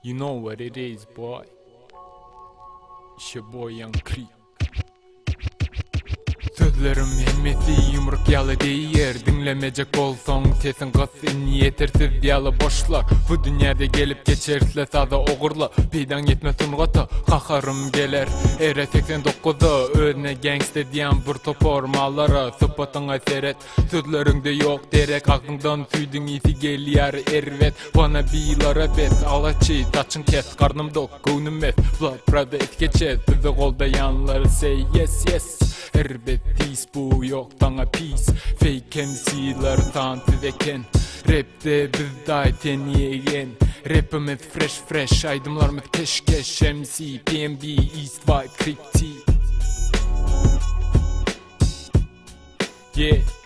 You know what it is, boy. It's your boy Young Creep. Sözlerim hemmesi yumruk yalı değer. Dinlemeyecek olsan sesin kısın yetersiz yalı boşlar. Bu dünyada gelip geçersle sada oğurla. Peydan yetmesin gata kakarım gelir. Ere 89'da önüne gangster diyen bir top ormalara. Sıfatına seret sözlerinde yok derek. Aklından süydün isi geliyar ervet. Bana bilara bet alaçı saçın kes. Karnım dok gönlüm et. Blood brother et geçez. Bizi kolda yanları say yes yes. Elbet peace bu yok bana peace. Fake MC'ler tansiz eken. Rap'te biz dayten yegen. Rap'imiz fresh aydımlarımız keşkeş. MC, PNB, East Vibe, Creep T. Yeah.